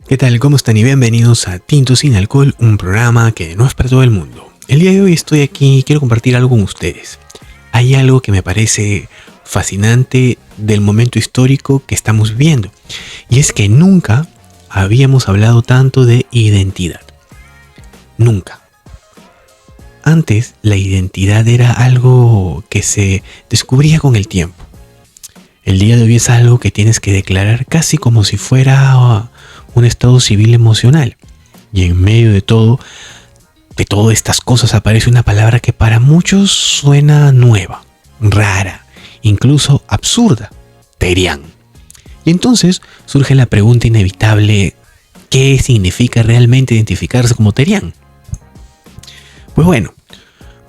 ¿Qué tal? ¿Cómo están? Y bienvenidos a Tinto sin Alcohol, un programa que no es para todo el mundo. El día de hoy estoy aquí y quiero compartir algo con ustedes. Hay algo que me parece fascinante del momento histórico que estamos viviendo. Y es que nunca habíamos hablado tanto de identidad. Nunca. Antes la identidad era algo que se descubría con el tiempo. El día de hoy es algo que tienes que declarar casi como si fuera un estado civil emocional. Y en medio de todas estas cosas aparece una palabra que para muchos suena nueva, rara, incluso absurda: terian. Y entonces surge la pregunta inevitable: ¿qué significa realmente identificarse como terian? Pues bueno,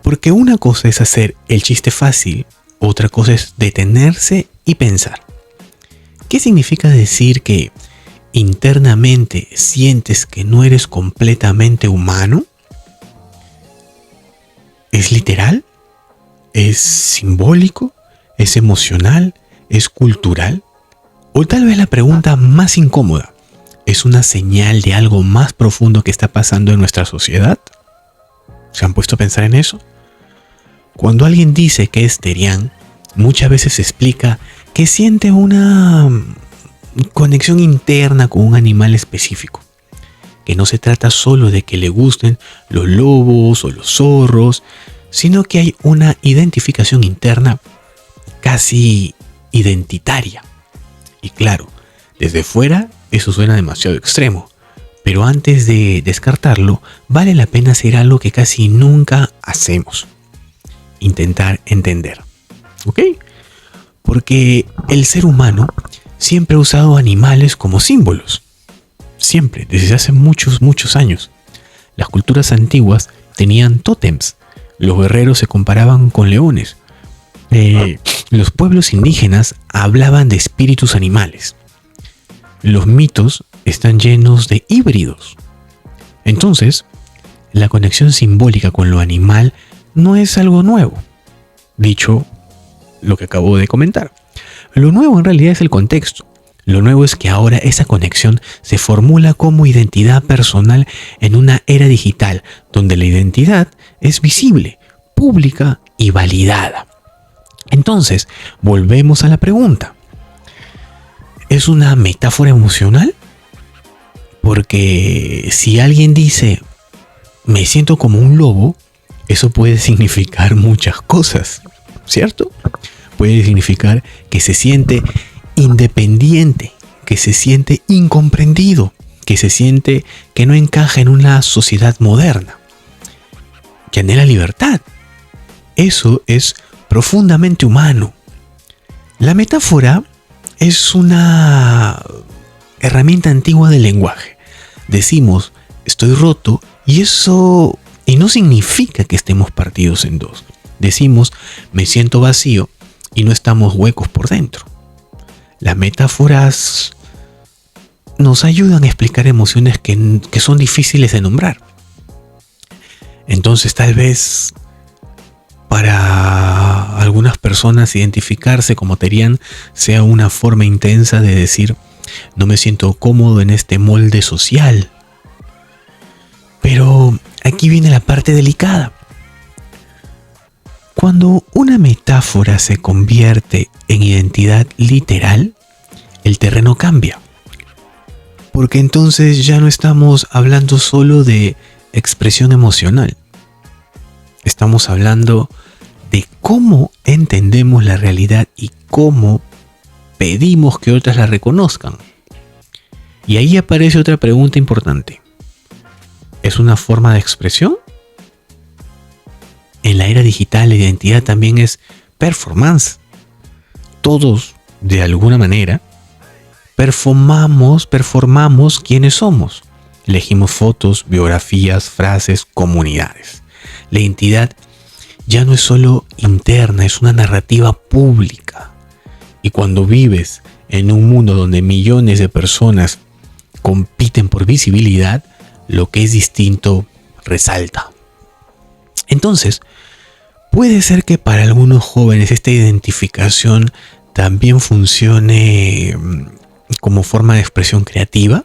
porque una cosa es hacer el chiste fácil, otra cosa es detenerse y pensar. ¿Qué significa decir que internamente sientes que no eres completamente humano? ¿Es literal? ¿Es simbólico? ¿Es emocional? ¿Es cultural? O tal vez la pregunta más incómoda: ¿es una señal de algo más profundo que está pasando en nuestra sociedad? ¿Se han puesto a pensar en eso? Cuando alguien dice que es terian, muchas veces explica que siente una conexión interna con un animal específico, que no se trata solo de que le gusten los lobos o los zorros, sino que hay una identificación interna casi identitaria. Y claro, desde fuera eso suena demasiado extremo, pero antes de descartarlo, vale la pena hacer algo que casi nunca hacemos: intentar entender. ¿Ok? Porque el ser humano siempre ha usado animales como símbolos. Siempre, desde hace muchos años. Las culturas antiguas tenían tótems. Los guerreros se comparaban con leones. Los pueblos indígenas hablaban de espíritus animales. Los mitos están llenos de híbridos. Entonces, la conexión simbólica con lo animal no es algo nuevo. Dicho lo que acabo de comentar. Lo nuevo en realidad es el contexto. Lo nuevo es que ahora esa conexión se formula como identidad personal en una era digital, donde la identidad es visible, pública y validada. Entonces, volvemos a la pregunta: ¿es una metáfora emocional? Porque si alguien dice me siento como un lobo, eso puede significar muchas cosas, ¿cierto? Puede significar que se siente independiente, que se siente incomprendido, que se siente que no encaja en una sociedad moderna, que anhela libertad. Eso es profundamente humano. La metáfora es una herramienta antigua del lenguaje. Decimos estoy roto y no significa que estemos partidos en dos. Decimos me siento vacío y no estamos huecos por dentro. Las metáforas nos ayudan a explicar emociones que son difíciles de nombrar. Entonces, tal vez para algunas personas identificarse como terian sea una forma intensa de decir no me siento cómodo en este molde social. Pero aquí viene la parte delicada. Cuando una metáfora se convierte en identidad literal, el terreno cambia. Porque entonces ya no estamos hablando solo de expresión emocional. Estamos hablando de cómo entendemos la realidad y cómo pedimos que otras la reconozcan. Y ahí aparece otra pregunta importante: ¿es una forma de expresión? En la era digital la identidad también es performance. Todos, de alguna manera, performamos quiénes somos. Elegimos fotos, biografías, frases, comunidades. La identidad ya no es solo interna, es una narrativa pública. Y cuando vives en un mundo donde millones de personas compiten por visibilidad, lo que es distinto resalta. Entonces, puede ser que para algunos jóvenes esta identificación también funcione como forma de expresión creativa.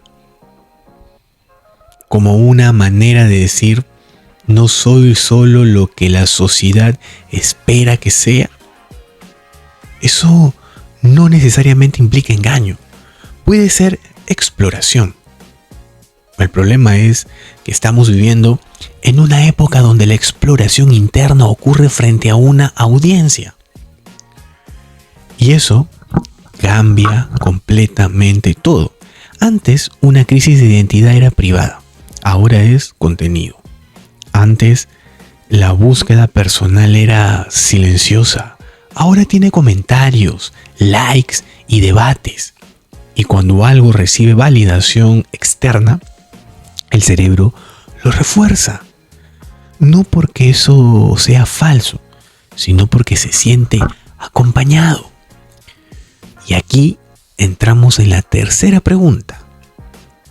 como una manera de decir, no soy solo lo que la sociedad espera que sea. Eso no necesariamente implica engaño. Puede ser exploración. El problema es que estamos viviendo en una época donde la exploración interna ocurre frente a una audiencia. Y eso cambia completamente todo. Antes, una crisis de identidad era privada. Ahora es contenido. Antes, la búsqueda personal era silenciosa. Ahora tiene comentarios, likes y debates. Y cuando algo recibe validación externa, el cerebro lo refuerza. No porque eso sea falso, sino porque se siente acompañado. Y aquí entramos en la tercera pregunta,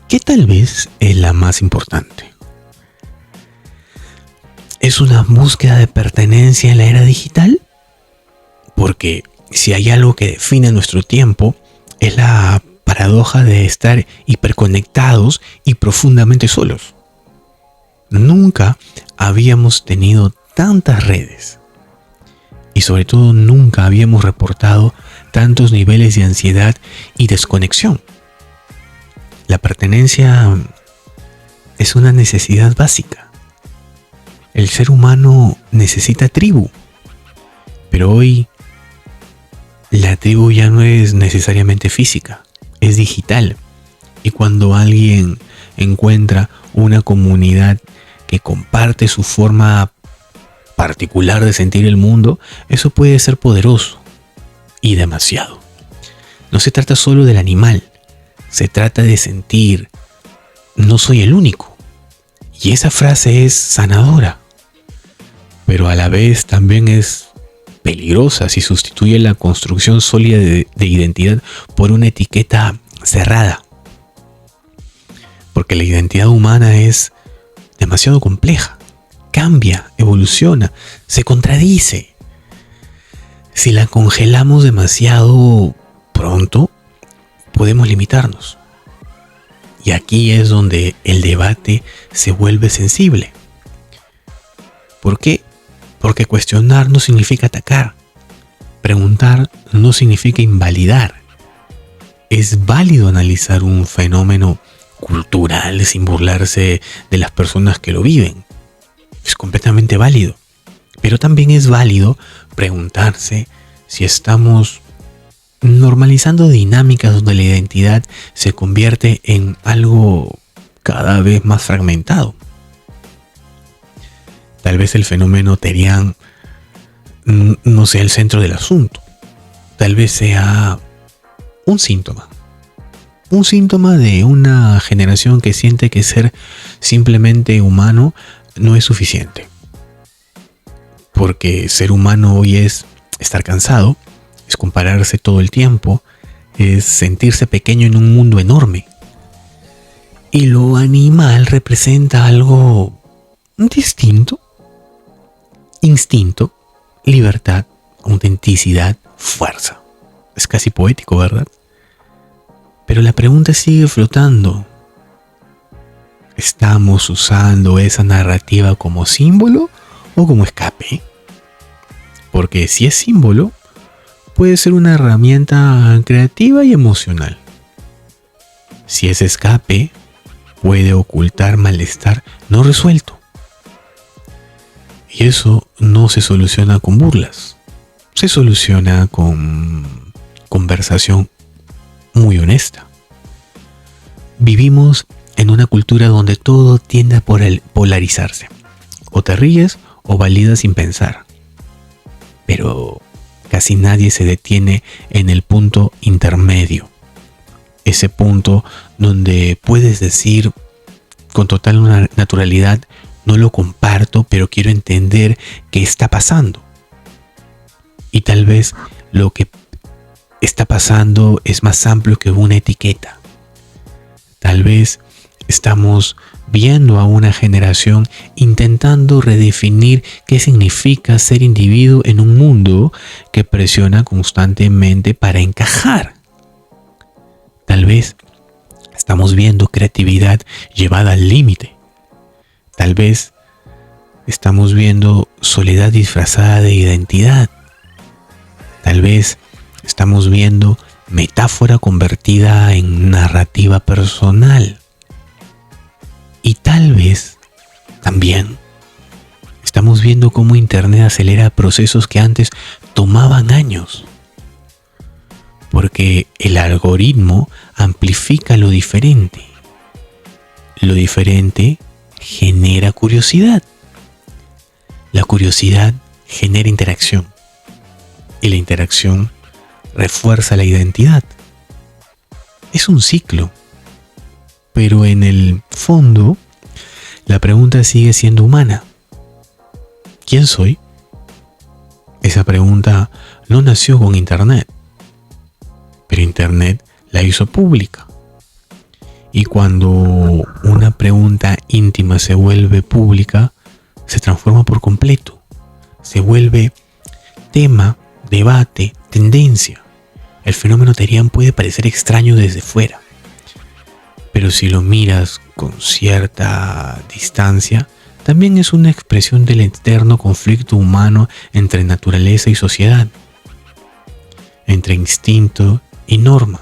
que tal vez es la más importante. ¿Es una búsqueda de pertenencia en la era digital? Porque si hay algo que define nuestro tiempo, es la paradoja de estar hiperconectados y profundamente solos. Nunca habíamos tenido tantas redes. Y sobre todo nunca habíamos reportado tantos niveles de ansiedad y desconexión. La pertenencia es una necesidad básica. El ser humano necesita tribu. Pero hoy la tribu ya no es necesariamente física, es digital. Y cuando alguien encuentra una comunidad que comparte su forma particular de sentir el mundo, eso puede ser poderoso y demasiado. No se trata solo del animal, se trata de sentir, no soy el único. Y esa frase es sanadora, pero a la vez también es peligrosa si sustituye la construcción sólida de identidad por una etiqueta cerrada. Porque la identidad humana es demasiado compleja, cambia, evoluciona, se contradice. Si la congelamos demasiado pronto, podemos limitarnos. Y aquí es donde el debate se vuelve sensible. ¿Por qué? Porque cuestionar no significa atacar. Preguntar no significa invalidar. Es válido analizar un fenómeno cultural sin burlarse de las personas que lo viven. Es completamente válido. Pero también es válido preguntarse si estamos normalizando dinámicas donde la identidad se convierte en algo cada vez más fragmentado. Tal vez el fenómeno terian no sea el centro del asunto. Tal vez sea un síntoma. Un síntoma de una generación que siente que ser simplemente humano no es suficiente. Porque ser humano hoy es estar cansado, es compararse todo el tiempo, es sentirse pequeño en un mundo enorme. Y lo animal representa algo distinto. Instinto, libertad, autenticidad, fuerza. Es casi poético, ¿verdad? Pero la pregunta sigue flotando. ¿Estamos usando esa narrativa como símbolo o como escape? Porque si es símbolo, puede ser una herramienta creativa y emocional. Si es escape, puede ocultar malestar no resuelto. Y eso no se soluciona con burlas. Se soluciona con conversación muy honesta. Vivimos en una cultura donde todo tiende a polarizarse. O te ríes o validas sin pensar. Pero casi nadie se detiene en el punto intermedio. Ese punto donde puedes decir con total naturalidad, no lo comparto, pero quiero entender qué está pasando. Y tal vez lo que está pasando es más amplio que una etiqueta. Tal vez estamos viendo a una generación intentando redefinir qué significa ser individuo en un mundo que presiona constantemente para encajar. Tal vez Estamos viendo creatividad llevada al límite. Tal vez estamos viendo soledad disfrazada de identidad. Tal vez estamos viendo metáfora convertida en narrativa personal. Y tal vez también estamos viendo cómo Internet acelera procesos que antes tomaban años. Porque el algoritmo amplifica lo diferente. Lo diferente genera curiosidad. La curiosidad genera interacción. Y la interacción refuerza la identidad. Es un ciclo. Pero en el fondo, la pregunta sigue siendo humana. ¿Quién soy? Esa pregunta no nació con Internet. Pero Internet la hizo pública. Y cuando una pregunta íntima se vuelve pública, se transforma por completo. Se vuelve tema, debate, tendencia. El fenómeno Terian puede parecer extraño desde fuera. Pero si lo miras con cierta distancia, también es una expresión del eterno conflicto humano entre naturaleza y sociedad, entre instinto y norma,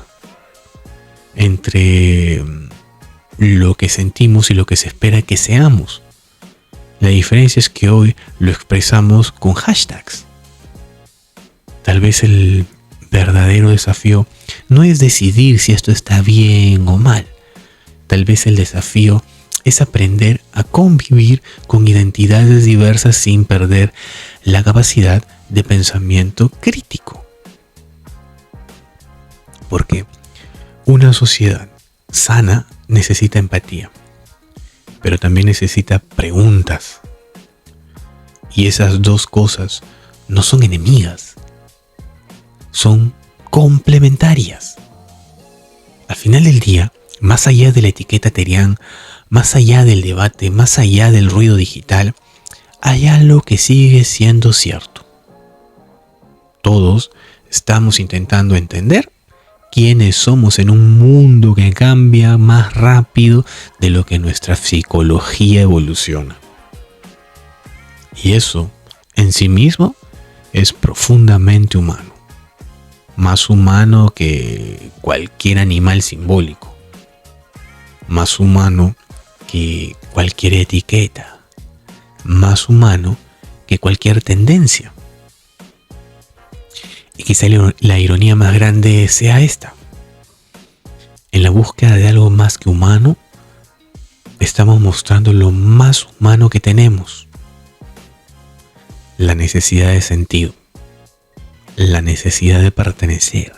entre lo que sentimos y lo que se espera que seamos. La diferencia es que hoy lo expresamos con hashtags. Tal vez el verdadero desafío no es decidir si esto está bien o mal. Tal vez el desafío es aprender a convivir con identidades diversas sin perder la capacidad de pensamiento crítico. Porque una sociedad sana necesita empatía, pero también necesita preguntas. Y esas dos cosas no son enemigas, son complementarias. Al final del día, más allá de la etiqueta Terian, más allá del debate, más allá del ruido digital, hay algo que sigue siendo cierto. Todos estamos intentando entender quiénes somos en un mundo que cambia más rápido de lo que nuestra psicología evoluciona. Y eso, en sí mismo, es profundamente humano. Más humano que cualquier animal simbólico. Más humano que cualquier etiqueta. Más humano que cualquier tendencia. Y quizá la ironía más grande sea esta. En la búsqueda de algo más que humano, estamos mostrando lo más humano que tenemos. La necesidad de sentido. La necesidad de pertenecer.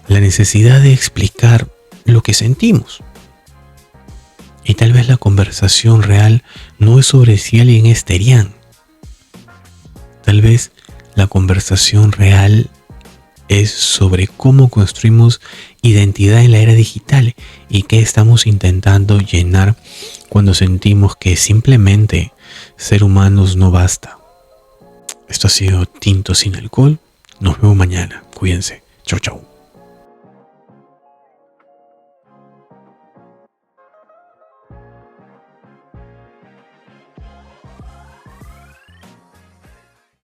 La necesidad de explicar lo que sentimos. Y tal vez la conversación real no es sobre si alguien es Terian. Tal vez la conversación real es sobre cómo construimos identidad en la era digital y qué estamos intentando llenar cuando sentimos que simplemente ser humanos no basta. Esto ha sido Tinto sin alcohol. Nos vemos mañana. Cuídense. Chau, chau.